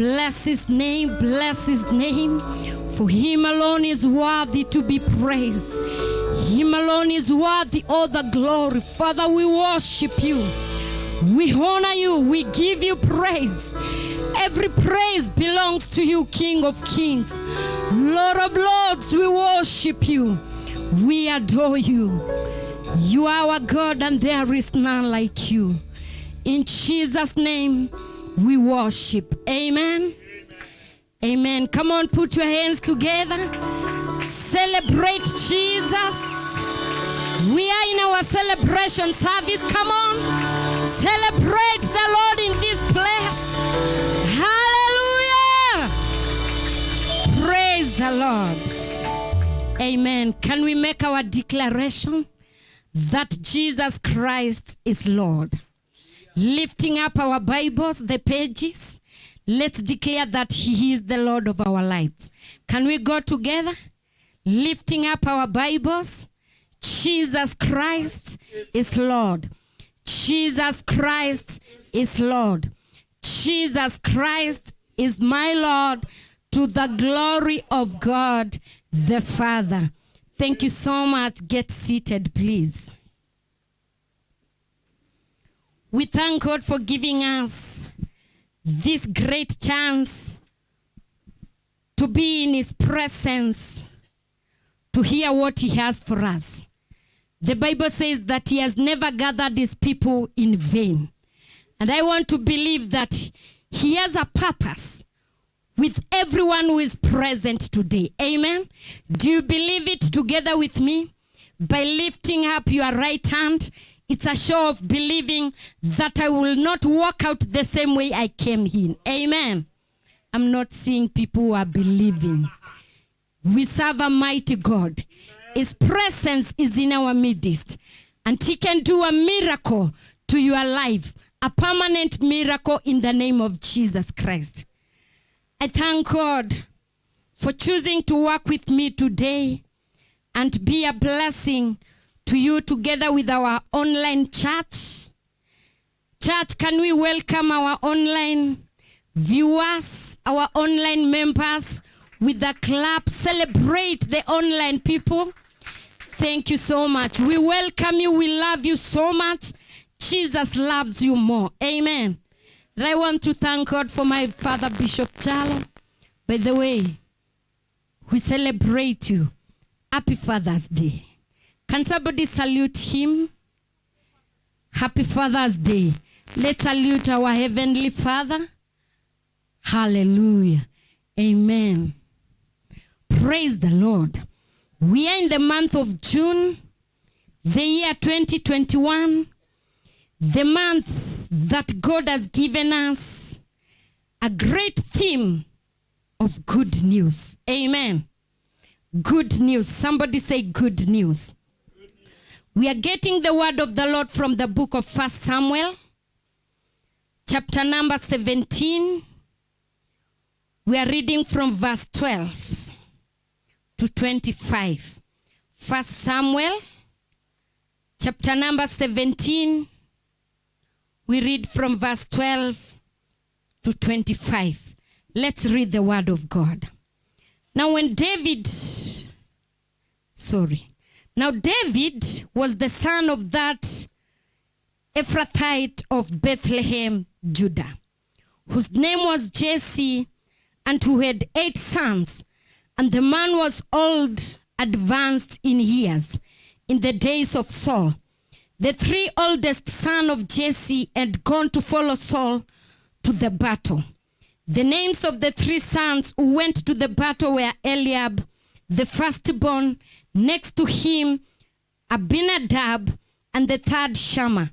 Bless his name, bless his name. For him alone is worthy to be praised. Him alone is worthy all the glory. Father, we worship you. We honor you. We give you praise. Every praise belongs to you, King of Kings. Lord of Lords, we worship you. We adore you. You are our God and there is none like you. In Jesus' name, we worship. Amen. Amen. Come on, put your hands together. Celebrate Jesus. We are in our celebration service. Come on. Celebrate the Lord in this place. Hallelujah. Praise the Lord. Amen. Can we make our declaration that Jesus Christ is Lord? Lifting up our Bibles, the pages. Let's declare that he is the Lord of our lives. Can we go together? Lifting up our Bibles. Jesus Christ is Lord. Jesus Christ is Lord. Jesus Christ is my Lord, to the glory of God the Father. Thank you so much. Get seated, please. We thank God for giving us this great chance to be in his presence, to hear what he has for us. The Bible says that he has never gathered his people in vain. And I want to believe that he has a purpose with everyone who is present today. Amen. Do you believe it together with me? By lifting up your right hand, it's a show of believing that I will not walk out the same way I came in. Amen. I'm not seeing people who are believing. We serve a mighty God. His presence is in our midst. And he can do a miracle to your life. A permanent miracle in the name of Jesus Christ. I thank God for choosing to work with me today and be a blessing to you together with our online church. Church, can we welcome our online viewers, our online members with a clap? Celebrate the online people. Thank you so much. We welcome you. We love you so much. Jesus loves you more. Amen. And I want to thank God for my father, Bishop Chalo. By the way, we celebrate you. Happy Father's Day. Can somebody salute him? Happy Father's Day. Let's salute our Heavenly Father. Hallelujah. Amen. Praise the Lord. We are in the month of June, the year 2021, the month that God has given us a great theme of good news. Amen. Good news. Somebody say good news. We are getting the word of the Lord from the book of 1 Samuel, chapter number 17. We are reading from verse 12 to 25. 1 Samuel, chapter number 17. We read from verse 12 to 25. Let's read the word of God. Now David was the son of that Ephrathite of Bethlehem, Judah, whose name was Jesse, and who had 8 sons. And the man was old, advanced in years, in the days of Saul. The 3 oldest sons of Jesse had gone to follow Saul to the battle. The names of the 3 sons who went to the battle were Eliab, the firstborn, next to him Abinadab, and the third Shammah.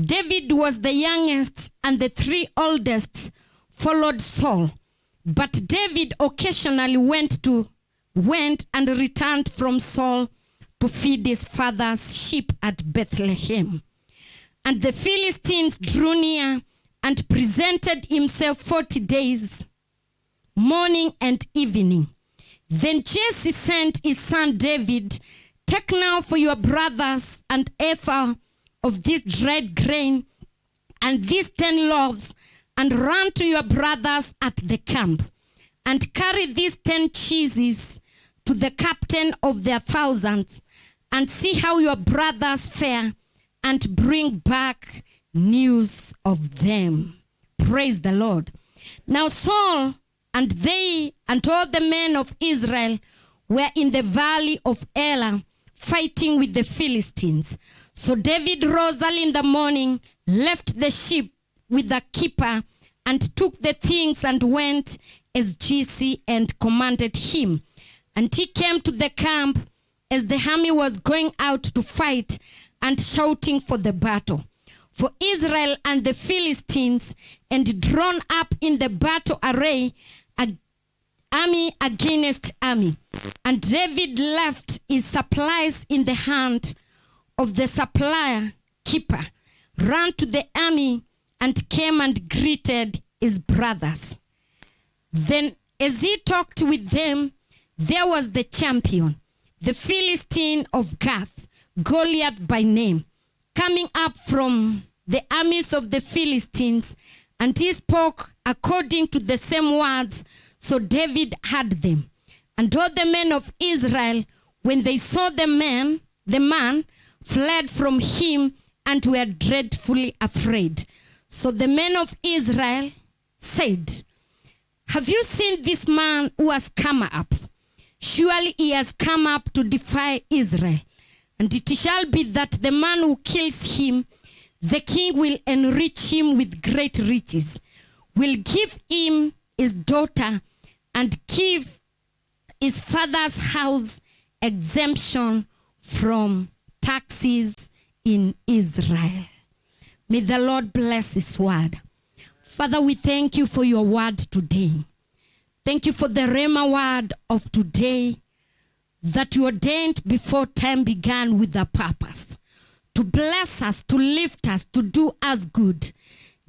David was the youngest, and the 3 oldest followed Saul. But David occasionally went and returned from Saul to feed his father's sheep at Bethlehem. And the Philistines drew near and presented himself 40 days, morning and evening. Then Jesse sent his son David, "Take now for your brothers an ephah of this dried grain, and these 10 loaves, and run to your brothers at the camp, and carry these 10 cheeses to the captain of their thousands, and see how your brothers fare, and bring back news of them. Praise the Lord. Now Saul and they and all the men of Israel were in the valley of Elah, fighting with the Philistines. So David rose early in the morning, left the sheep with the keeper, and took the things and went as Jesse and commanded him. And he came to the camp as the army was going out to fight and shouting for the battle. For Israel and the Philistines, and drawn up in the battle array, army against army. And David left his supplies in the hand of the supplier keeper, ran to the army, and came and greeted his brothers. Then as he talked with them, there was the champion, the Philistine of Gath, Goliath by name, coming up from the armies of the Philistines, and he spoke according to the same words, so David heard them. And all the men of Israel, when they saw the man, fled from him and were dreadfully afraid. So the men of Israel said, have you seen this man who has come up? Surely he has come up to defy Israel. And it shall be that the man who kills him, the king will enrich him with great riches, will give him his daughter, and give his father's house exemption from taxes in Israel. May the Lord bless his word. Father, we thank you for your word today. Thank you for the Rhema word of today that you ordained before time began with a purpose, to bless us, to lift us, to do us good.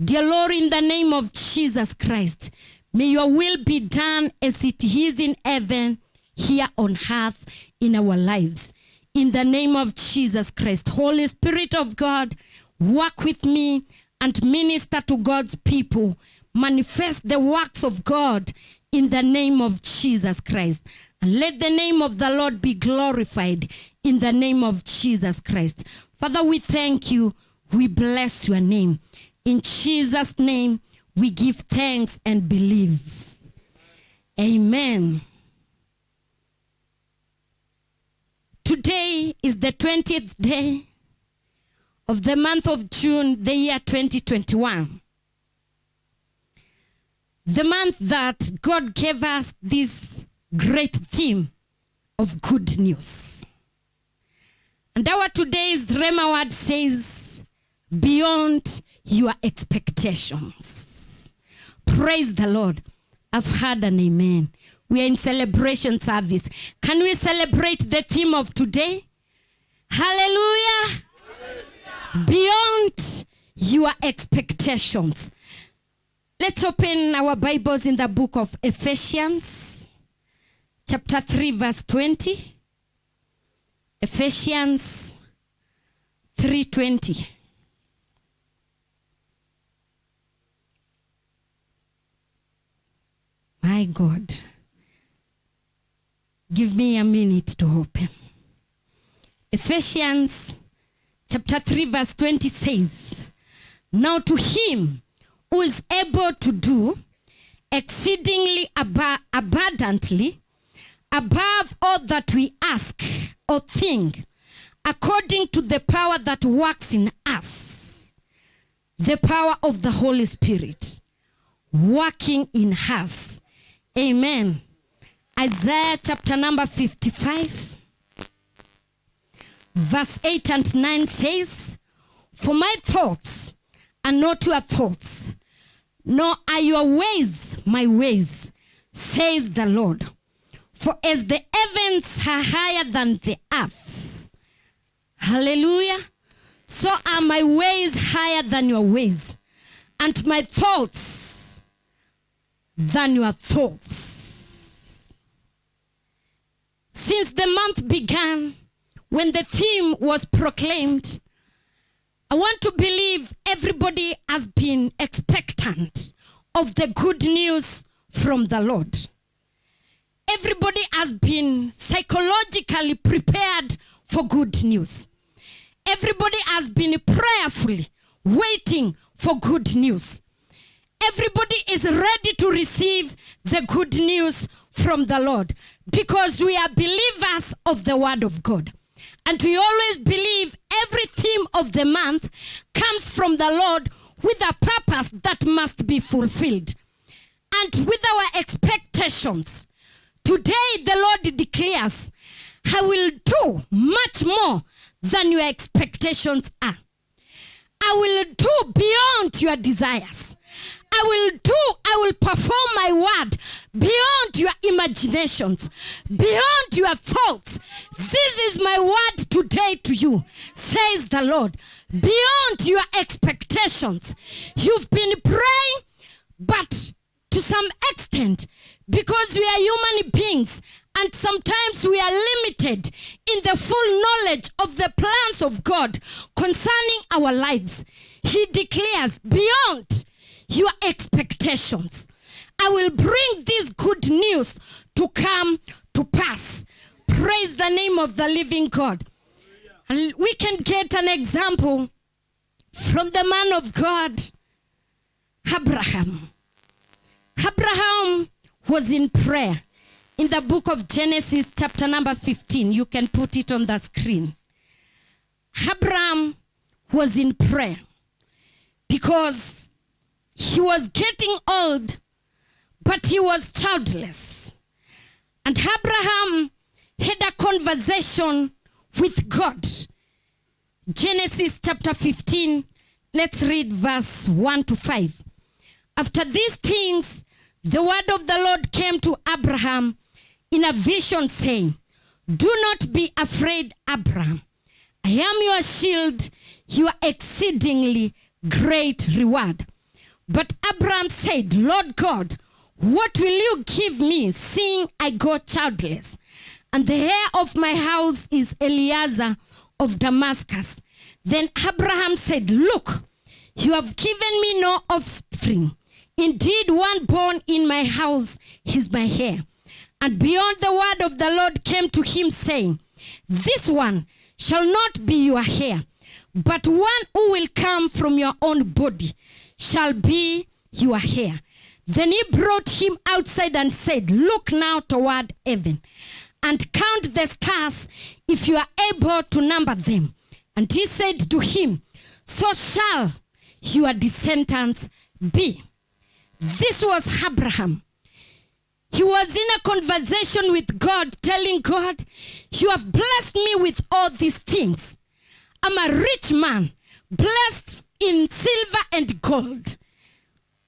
Dear Lord, in the name of Jesus Christ, may your will be done as it is in heaven, here on earth, in our lives. In the name of Jesus Christ, Holy Spirit of God, work with me and minister to God's people. Manifest the works of God in the name of Jesus Christ. And let the name of the Lord be glorified in the name of Jesus Christ. Father, we thank you. We bless your name. In Jesus' name, we give thanks and believe. Amen. Today is the 20th day of the month of June, the year 2021. The month that God gave us this great theme of good news. And our today's Rhema word says, beyond your expectations. Praise the Lord. I've heard an amen. We are in celebration service. Can we celebrate the theme of today? Hallelujah. Hallelujah. Beyond your expectations. Let's open our Bibles in the book of Ephesians, chapter 3, verse 20. Ephesians 3:20. My God. Give me a minute to open. Ephesians chapter 3 verse 20 says, now to him who is able to do exceedingly abundantly above all that we ask or think, according to the power that works in us, the power of the Holy Spirit working in us. Amen. Isaiah chapter number 55, verse 8 and 9 says, for my thoughts are not your thoughts, nor are your ways my ways, says the Lord. For as the heavens are higher than the earth, hallelujah, so are my ways higher than your ways, and my thoughts than your thoughts. Since the month began, when the theme was proclaimed, I want to believe everybody has been expectant of the good news from the Lord. Everybody has been psychologically prepared for good news. Everybody has been prayerfully waiting for good news. Everybody is ready to receive the good news from the Lord because we are believers of the word of God. And we always believe every theme of the month comes from the Lord with a purpose that must be fulfilled. And with our expectations, today the Lord declares, I will do much more than your expectations are. I will do beyond your desires. I will perform my word beyond your imaginations, beyond your thoughts. This is my word today to you, says the Lord. Beyond your expectations. You've been praying, but to some extent, because we are human beings, and sometimes we are limited in the full knowledge of the plans of God concerning our lives. He declares, beyond your expectations, I will bring this good news to come to pass. Praise the name of the living God. And we can get an example from the man of God, Abraham. Abraham was in prayer. In the book of Genesis, chapter number 15, you can put it on the screen. Abraham was in prayer because he was getting old, but he was childless. And Abraham had a conversation with God. Genesis chapter 15, let's read verse 1 to 5. After these things, the word of the Lord came to Abraham in a vision, saying, do not be afraid, Abraham. I am your shield, your exceedingly great reward. But Abraham said, Lord God, what will you give me, seeing I go childless? And the heir of my house is Eliezer of Damascus. Then Abraham said, look, you have given me no offspring. Indeed, one born in my house is my heir. And beyond the word of the Lord came to him, saying, this one shall not be your heir, but one who will come from your own body shall be your heir. Then he brought him outside and said, look now toward heaven, and count the stars, if you are able to number them. And he said to him, so shall your descendants be. This was Abraham. He was in a conversation with God, telling God, you have blessed me with all these things. I'm a rich man, blessed in silver and gold.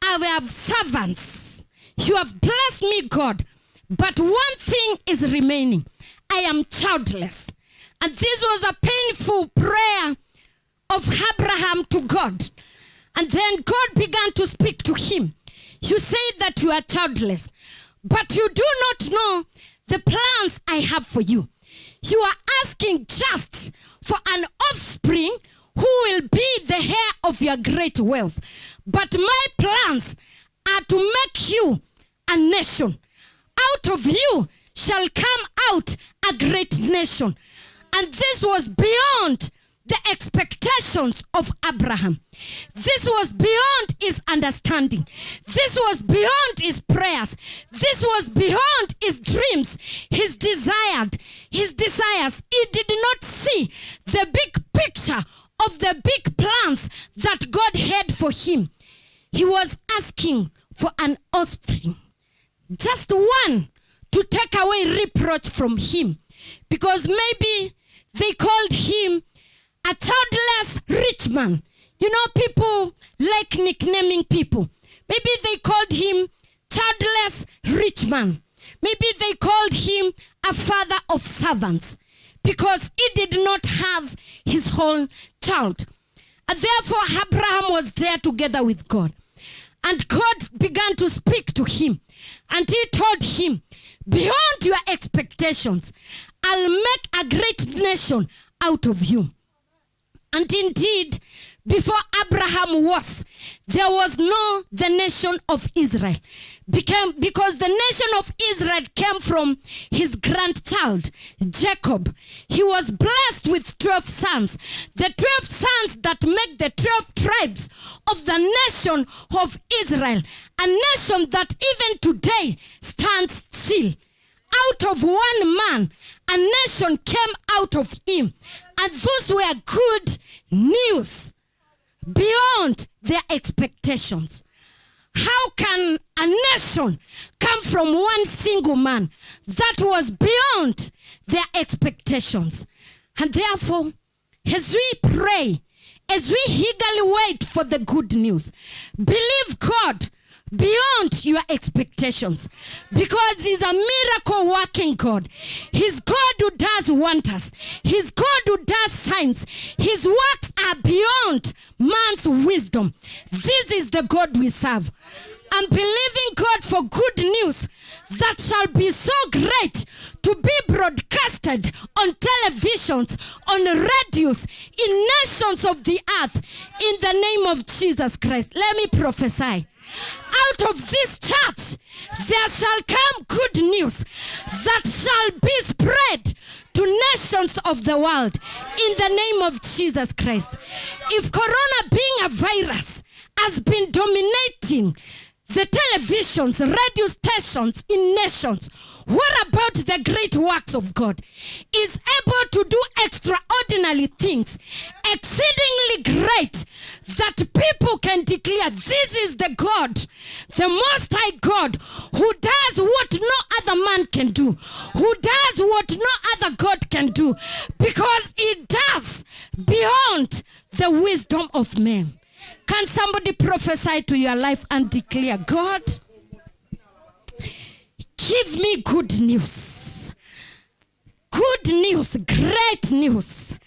I have servants. You have blessed me, God. But one thing is remaining. I am childless. And this was a painful prayer of Abraham to God. And then God began to speak to him. You say that you are childless, but you do not know the plans I have for you. You are asking just for an offspring who will be the heir of your great wealth. But my plans are to make you a nation. Out of you shall come out a great nation. And this was beyond the expectations of Abraham. This was beyond his understanding. This was beyond his prayers. This was beyond his dreams, his desires. He did not see the big picture of the big plans that God had for him. He was asking for an offspring, just one, to take away reproach from him, because maybe they called him a childless rich man. You know, people like nicknaming people. Maybe they called him childless rich man. Maybe they called him a father of servants, because he did not have his own child. And therefore Abraham was there together with God. And God began to speak to him. And he told him, beyond your expectations, I'll make a great nation out of you. And indeed, before Abraham there was no the nation of Israel. Because the nation of Israel came from his grandchild, Jacob. He was blessed with 12 sons. The 12 sons that make the 12 tribes of the nation of Israel. A nation that even today stands still. Out of one man, a nation came out of him. And those were good news beyond their expectations. How can a nation come from one single man? That was beyond their expectations. And therefore, as we pray, as we eagerly wait for the good news, believe God beyond your expectations, because he's a miracle working God. He's God who does wonders. He's God who does signs. His works are beyond man's wisdom. This is the God we serve. I'm believing God for good news that shall be so great to be broadcasted on televisions, on radios, in nations of the earth, in the name of Jesus Christ. Let me prophesy. Out of this church, there shall come good news that shall be spread to nations of the world in the name of Jesus Christ. If corona being a virus has been dominating the televisions, radio stations in nations, what about the great works of God? Is able to do extraordinary things, exceedingly great, that people can declare this is the God, the Most High God, who does what no other man can do, who does what no other God can do, because he does beyond the wisdom of men. Can somebody prophesy to your life and declare, God, give me good news. Good news, great news,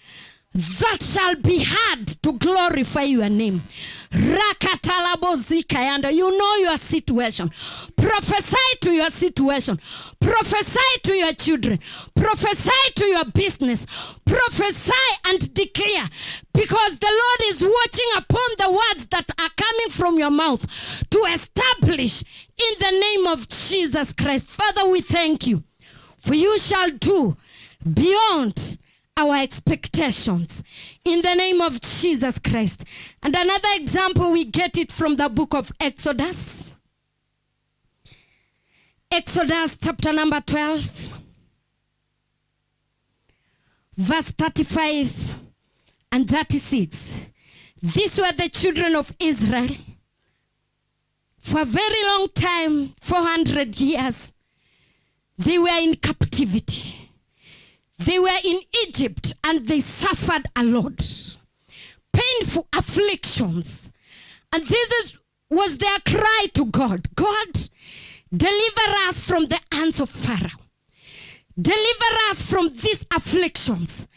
that shall be heard to glorify your name. Rakatalabozika, you know your situation. Prophesy to your situation. Prophesy to your children. Prophesy to your business. Prophesy and declare, because the Lord is watching upon the words that are coming from your mouth to establish in the name of Jesus Christ. Father, we thank you, for you shall do beyond our expectations in the name of Jesus Christ. And another example, we get it from the book of Exodus. Exodus chapter number 12, verse 35 and 36. These were the children of Israel. For a very long time, 400 years, they were in captivity. They were in Egypt and they suffered a lot. Painful afflictions. And this was their cry to God. God, deliver us from the hands of Pharaoh. Deliver us from these afflictions.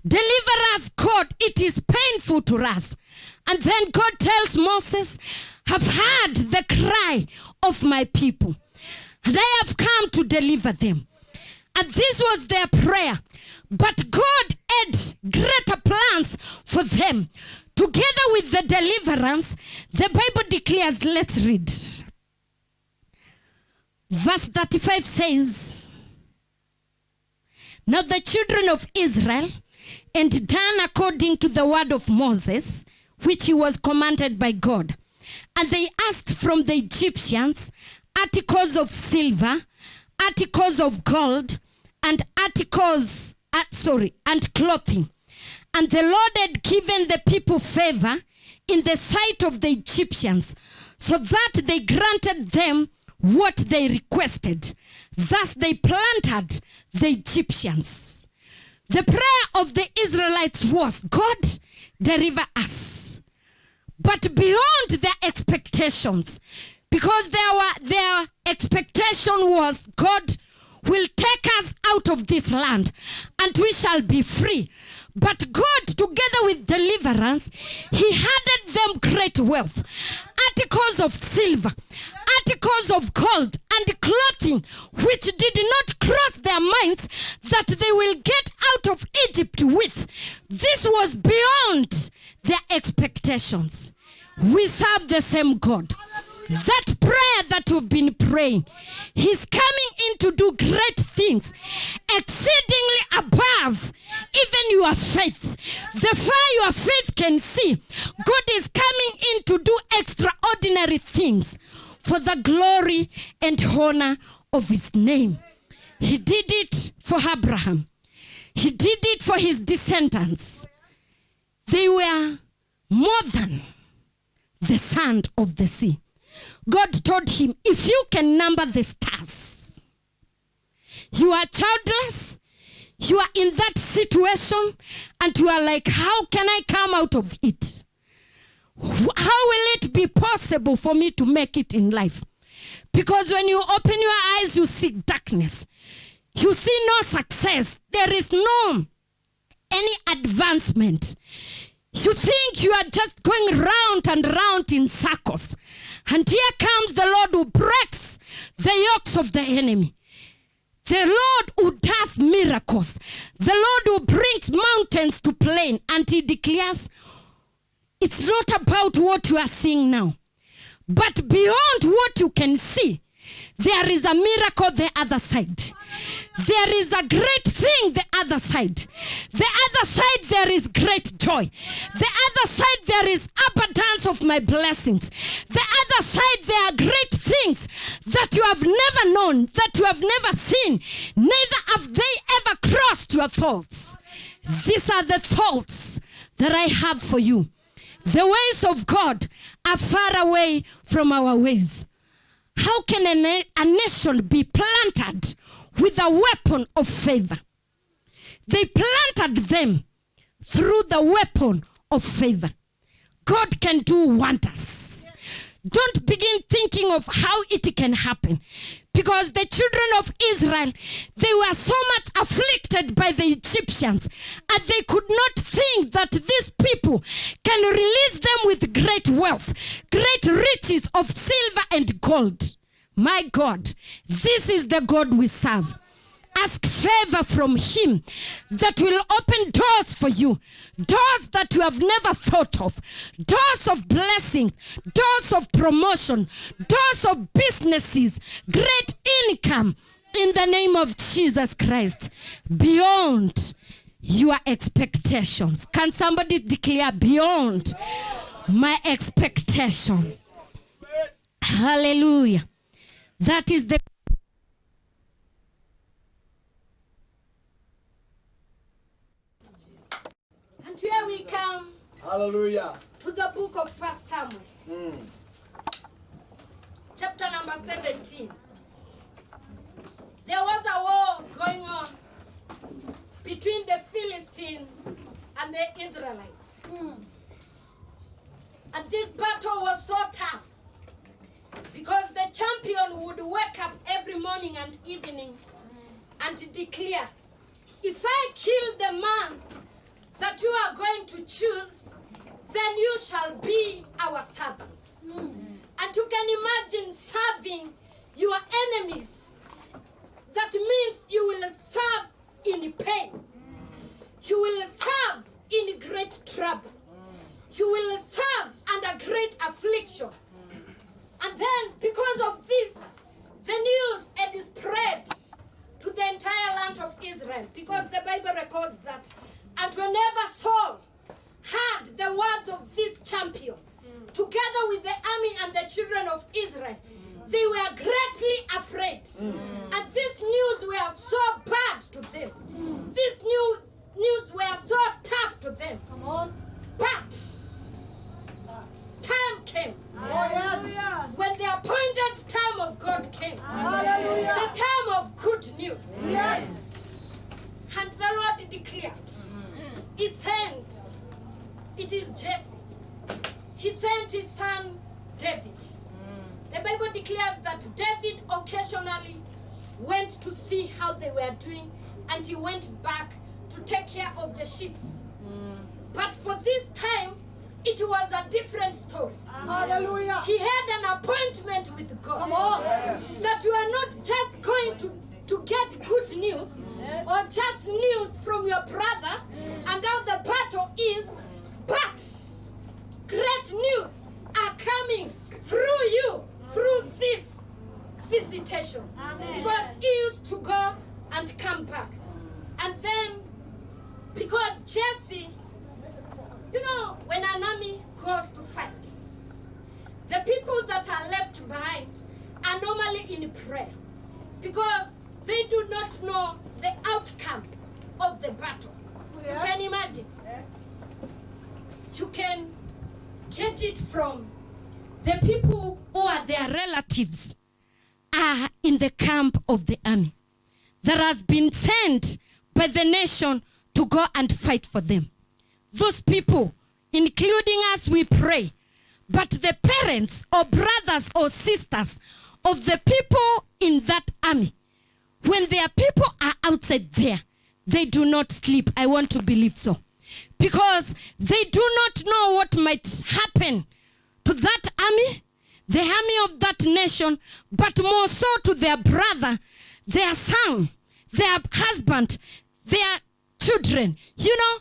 Deliver us, God. It is painful to us. And then God tells Moses, I've heard the cry of my people, and I have come to deliver them. And this was their prayer. But God had greater plans for them. Together with the deliverance, the Bible declares, let's read. Verse 35 says, now the children of Israel and done according to the word of Moses, which he was commanded by God. And they asked from the Egyptians articles of silver, articles of gold, and and clothing. And the Lord had given the people favor in the sight of the Egyptians, so that they granted them what they requested. Thus they planted the Egyptians. The prayer of the Israelites was, God, deliver us. But beyond their expectations, because their expectation was, God will take us out of this land and we shall be free. But God, together with deliverance, he added them great wealth, articles of silver, articles of gold, and clothing, which did not cross their minds that they will get out of Egypt with. This was beyond their expectations. We serve the same God. That prayer that you've been praying, he's coming in to do great things, exceedingly above even your faith. The far your faith can see, God is coming in to do extraordinary things for the glory and honor of his name. He did it for Abraham. He did it for his descendants. They were more than the sand of the sea. God told him, if you can number the stars, you are childless, you are in that situation, and you are like, how can I come out of it? How will it be possible for me to make it in life? Because when you open your eyes, you see darkness. You see no success. There is no any advancement. You think you are just going round and round in circles. And here comes the Lord who breaks the yokes of the enemy. The Lord who does miracles. The Lord who brings mountains to plain. And he declares, it's not about what you are seeing now, but beyond what you can see, there is a miracle the other side. There is a great thing the other side. The other side there is great joy. The other side there is abundance of my blessings. The other side there are great things that you have never known, that you have never seen. Neither have they ever crossed your thoughts. These are the thoughts that I have for you. The ways of God are far away from our ways. How can a nation be planted with a weapon of favor? They planted them through the weapon of favor. God can do wonders. Don't begin thinking of how it can happen. Because the children of Israel, they were so much afflicted by the Egyptians, and they could not think that these people can release them with great wealth, great riches of silver and gold. My God, this is the God we serve. Ask favor from him that will open doors for you. Doors that you have never thought of. Doors of blessing. Doors of promotion. Doors of businesses. Great income in the name of Jesus Christ. Beyond your expectations. Can somebody declare beyond my expectation? Hallelujah. That is the and here we come. Hallelujah. To the book of 1 Samuel. Chapter number 17. There was a war going on between the Philistines and the Israelites. And this battle was so tough because the champion would wake up every morning and evening and declare, if I kill the man that you are going to choose, then you shall be our servants. And you can imagine serving your enemies. That means you will serve in pain. You will serve in great trouble. You will serve under great affliction. And then, because of this, the news had spread to the entire land of Israel. Because the Bible records that. And whenever Saul heard the words of this champion, together with the army and the children of Israel, they were greatly afraid. And this news were so bad to them. This news were so tough to them. Come on. But time came. Oh, yes. When the appointed time of God came. Hallelujah. The time of good news. Yes. And the Lord declared, he sent, it is Jesse. He sent his son David. The Bible declares that David occasionally went to see how they were doing, and he went back to take care of the sheep. But for this time, it was a different story. Hallelujah. He had an appointment with God. Come on. That you are not just going to get good news or just news from your brothers and how the battle is, but visitation. Because he used to go and come back. And then, because Jesse, you know, when an army goes to fight, the people that are left behind are normally in prayer. Because they do not know the outcome of the battle. Yes. You can imagine. You can get it from the people who are their relatives are in the camp of the army that has been sent by the nation to go and fight for them. Those people, including us, we pray. But the parents or brothers or sisters of the people in that army, when their people are outside there, they do not sleep. I want to believe so. Because they do not know what might happen to that army, the army of that nation, but more so to their brother, their son, their husband, their children. You know,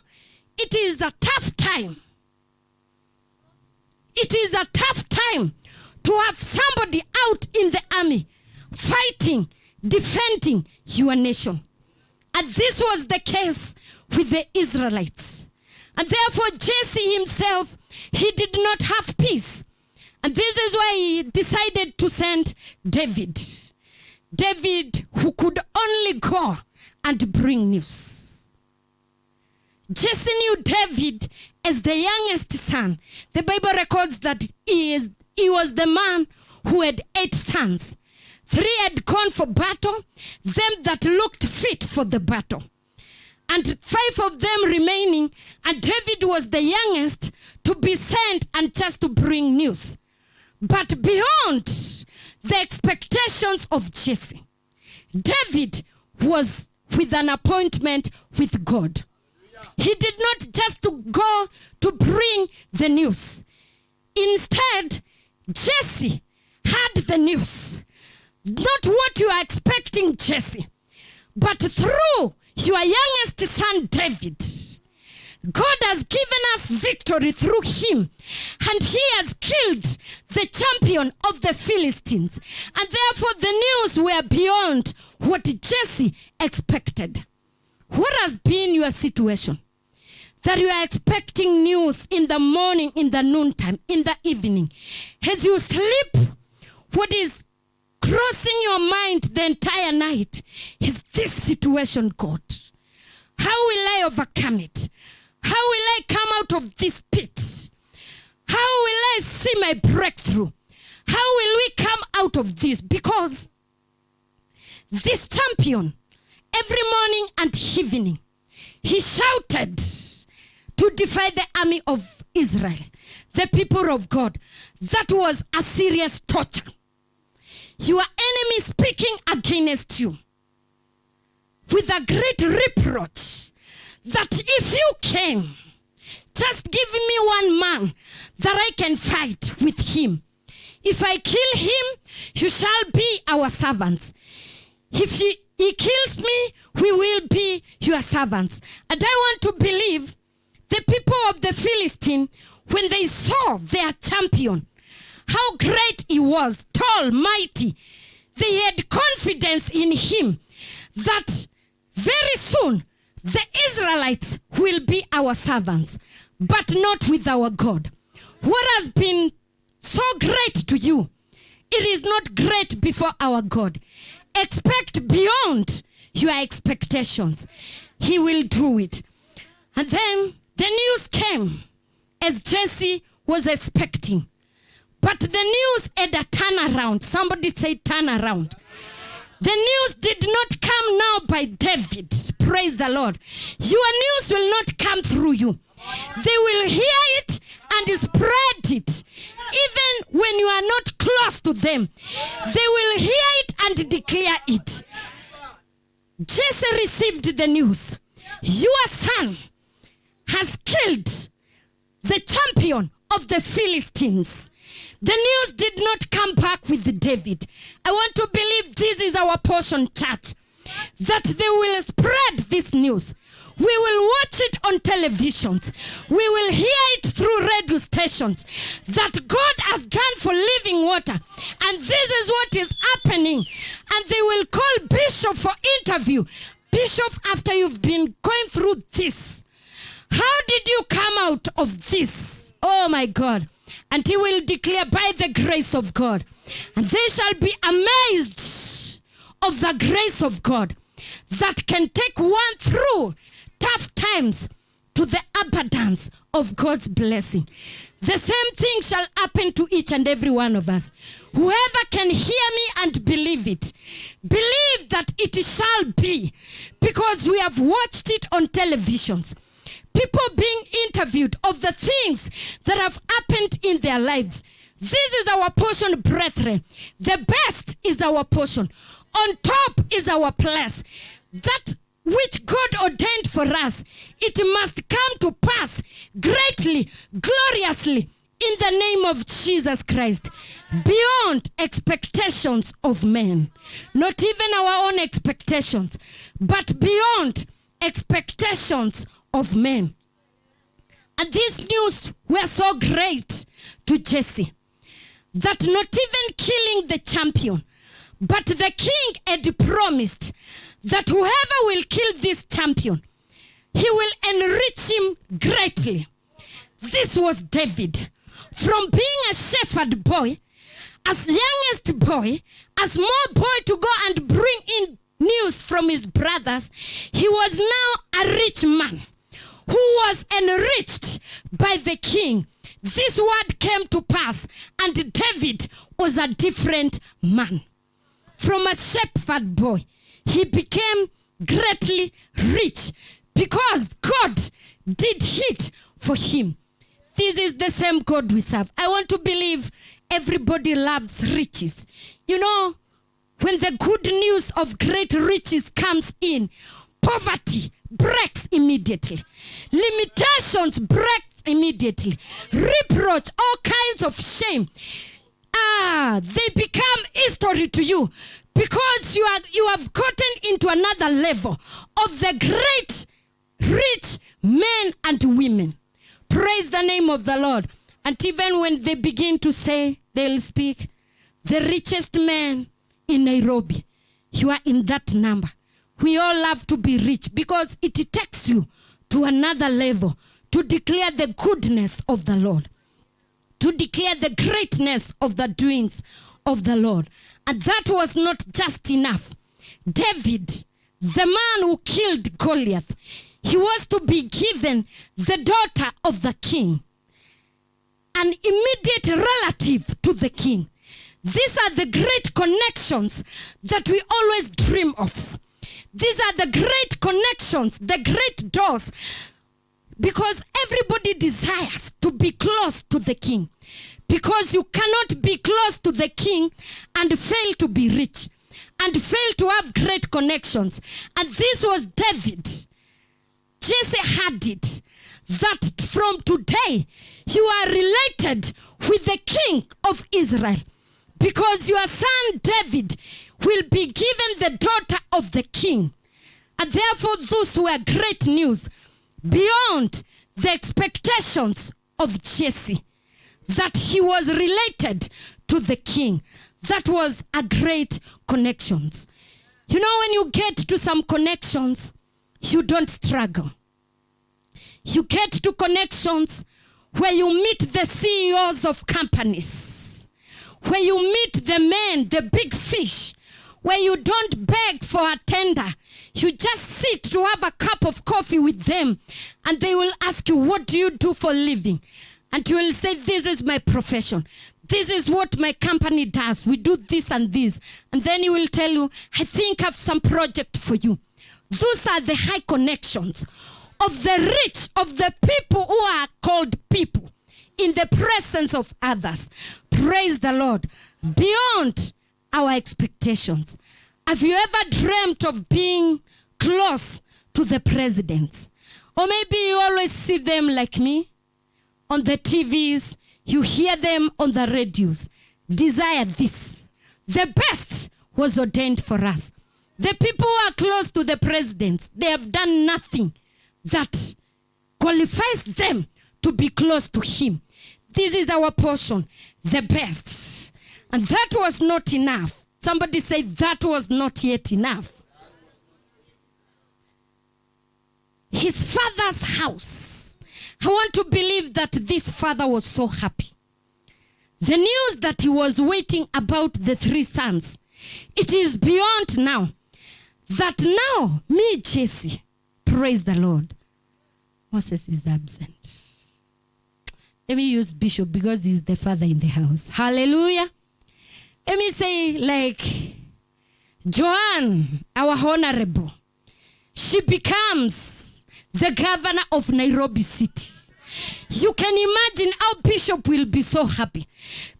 it is a tough time. It is a tough time to have somebody out in the army fighting, defending your nation. And this was the case with the Israelites. And therefore Jesse himself, he did not have peace. And this is why he decided to send David. David, who could only go and bring news. Jesse knew David as the youngest son. The Bible records that he was the man who had 8 sons. 3 had gone for battle, them that looked fit for the battle. And 5 of them remaining, and David was the youngest to be sent and just to bring news. But beyond the expectations of Jesse, David was with an appointment with God. He did not just to go to bring the news. Instead, Jesse had the news. Not what you are expecting, Jesse, but through your youngest son, David. God has given us victory through him, and he has killed the champion of the Philistines. And therefore the news were beyond what Jesse expected. What has been your situation? That you are expecting news in the morning, in the noontime, in the evening. As you sleep, what is crossing your mind the entire night is this situation, God. How will I overcome it? How will I come out of this pit? How will I see my breakthrough? How will we come out of this? Because this champion, every morning and evening, he shouted to defy the army of Israel, the people of God. That was a serious torture. Your enemy speaking against you with a great reproach that if you can, just give me one man that I can fight with him. If I kill him, you shall be our servants. If he kills me, we will be your servants. And I want to believe the people of the Philistine, when they saw their champion, how great he was, tall, mighty, they had confidence in him that very soon the Israelites will be our servants, but not with our God. What has been so great to you, it is not great before our God. Expect beyond your expectations. He will do it. And then the news came as Jesse was expecting. But the news had a turnaround. Somebody say turnaround. The news did not come now by David. Praise the Lord. Your news will not come through you. They will hear it and spread it. Even when you are not close to them, they will hear it and declare it. Jesse received the news. Your son has killed the champion of the Philistines. The news did not come back with David. I want to believe this is our portion, church, that they will spread this news. We will watch it on televisions. We will hear it through radio stations that God has done for living water. And this is what is happening. And they will call Bishop for interview. Bishop, after you've been going through this, how did you come out of this? Oh my God. And he will declare, by the grace of God. And they shall be amazed of the grace of God that can take one through tough times to the abundance of God's blessing. The same thing shall happen to each and every one of us. Whoever can hear me and believe it, believe that it shall be, because we have watched it on televisions. People being interviewed of the things that have happened in their lives. This is our portion, brethren. The best is our portion. On top is our place. That which God ordained for us, it must come to pass greatly, gloriously, in the name of Jesus Christ, beyond expectations of men. Not even our own expectations, but beyond expectations of men. And these news were so great to Jesse that not even killing the champion, but the king had promised that whoever will kill this champion, he will enrich him greatly. This was David. From being a shepherd boy, as youngest boy, as more boy to go and bring in news from his brothers, he was now a rich man who was enriched by the king. This word came to pass, and David was a different man. From a shepherd boy, he became greatly rich because God did it for him. This is the same God we serve. I want to believe everybody loves riches. You know, when the good news of great riches comes in, poverty breaks immediately. Limitations break immediately. Reproach, all kinds of shame. They become history to you because you have gotten into another level of the great, rich men and women. Praise the name of the Lord. And even when they begin to say, they'll speak, the richest man in Nairobi, you are in that number. We all love to be rich because it takes you to another level to declare the goodness of the Lord, to declare the greatness of the doings of the Lord. And that was not just enough. David, the man who killed Goliath, he was to be given the daughter of the king, an immediate relative to the king. These are the great connections that we always dream of. These are the great connections, the great doors, because everybody desires to be close to the king. Because you cannot be close to the king and fail to be rich and fail to have great connections. And this was David. Jesse had it, that from today you are related with the king of Israel, because your son David will be given the daughter of the king. And therefore those were great news beyond the expectations of Jesse, that he was related to the king. That was a great connections. You know, when you get to some connections, you don't struggle. You get to connections where you meet the CEOs of companies, where you meet the men, the big fish, where you don't beg for a tender. You just sit to have a cup of coffee with them, and they will ask you, what do you do for a living? And you will say, this is my profession. This is what my company does. We do this and this. And then he will tell you, I think I have some project for you. Those are the high connections of the rich, of the people who are called people in the presence of others. Praise the Lord. Beyond our expectations. Have you ever dreamt of being close to the presidents? Or maybe you always see them like me on the TVs. You hear them on the radios. Desire this. The best was ordained for us. The people who are close to the presidents, they have done nothing that qualifies them to be close to him. This is our portion, the best. And that was not enough. Somebody say that was not yet enough. His father's house. I want to believe that this father was so happy. The news that he was waiting about the 3 sons, it is beyond now. That now, me, Jesse, praise the Lord. Moses is absent. Let me use Bishop because he's the father in the house. Hallelujah. Let me say like Joanne, our honorable. She becomes the governor of Nairobi City. You can imagine how Bishop will be so happy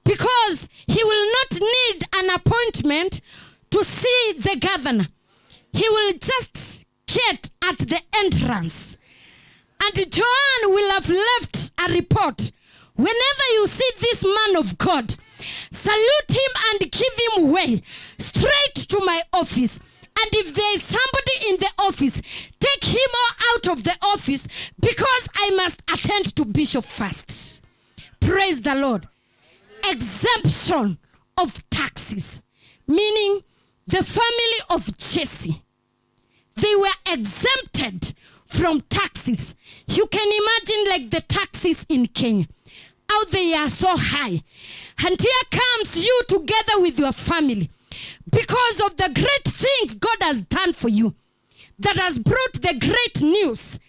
because he will not need an appointment to see the governor. He will just get at the entrance. And Joanne will have left a report. Whenever you see this man of God, salute him and give him way straight to my office. And if there is somebody in the office, take him out of the office because I must attend to Bishop first. Praise the Lord. Exemption of taxes, meaning the family of Jesse, they were exempted from taxes. You can imagine like the taxes in Kenya, how they are so high. And here comes you together with your family because of the great things God has done for you, that has brought the great news,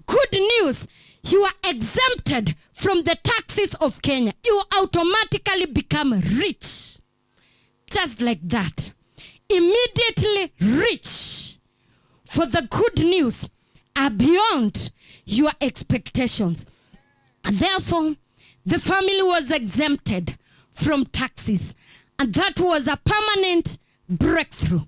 good news. You are exempted from the taxes of Kenya. You automatically become rich. Just like that. Immediately rich. For the good news are beyond your expectations. And therefore, the family was exempted from taxes. And that was a permanent breakthrough,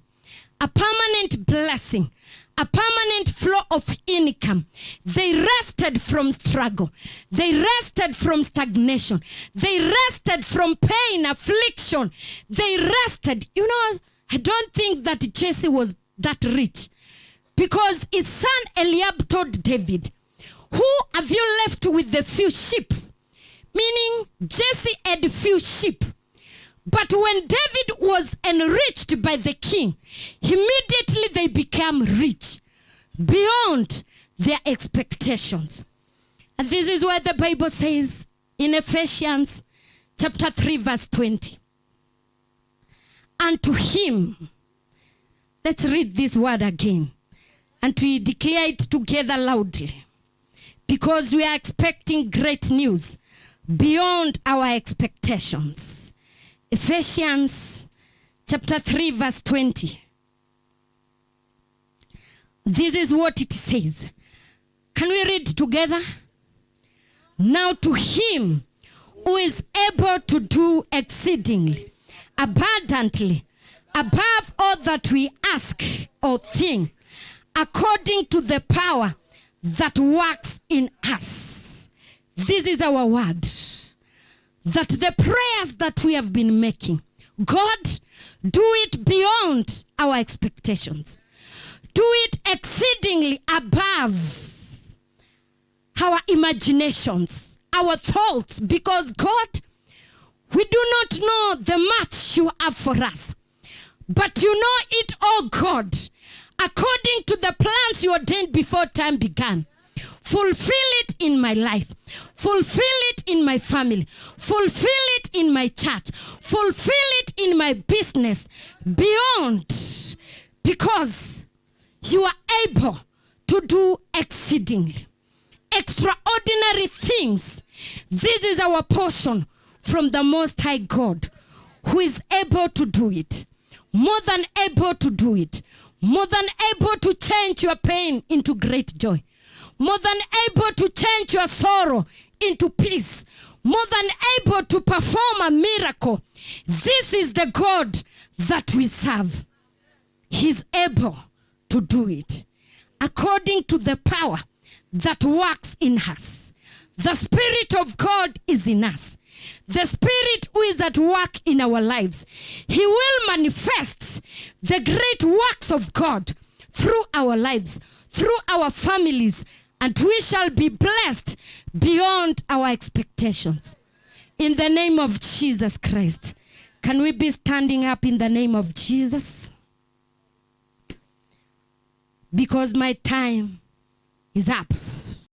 a permanent blessing, a permanent flow of income. They rested from struggle. They rested from stagnation. They rested from pain, affliction. They rested. You know, I don't think that Jesse was that rich because his son Eliab told David, who have you left with the few sheep? Meaning Jesse had few sheep. But when David was enriched by the king, immediately they became rich beyond their expectations. And this is why the Bible says in Ephesians chapter 3 verse 20. And to him, let's read this word again. And we declare it together loudly. Because we are expecting great news beyond our expectations. Ephesians chapter 3 verse 20. This is what it says. Can we read together? Now to him who is able to do exceedingly, abundantly, above all that we ask or think, according to the power that works in us. This is our word. That the prayers that we have been making, God, do it beyond our expectations. Do it exceedingly above our imaginations, our thoughts, because God, we do not know the much you have for us, but you know it, oh God, according to the plans you ordained before time began. Fulfill it in my life. Fulfill it in my family. Fulfill it in my church. Fulfill it in my business. Beyond. Because you are able to do exceedingly extraordinary things. This is our portion from the Most High God, who is able to do it. More than able to do it. More than able to change your pain into great joy. More than able to change your sorrow into peace. More than able to perform a miracle. This is the God that we serve. He's able to do it according to the power that works in us. The Spirit of God is in us. The Spirit who is at work in our lives. He will manifest the great works of God through our lives, through our families, and we shall be blessed beyond our expectations. In the name of Jesus Christ. Can we be standing up in the name of Jesus? Because my time is up.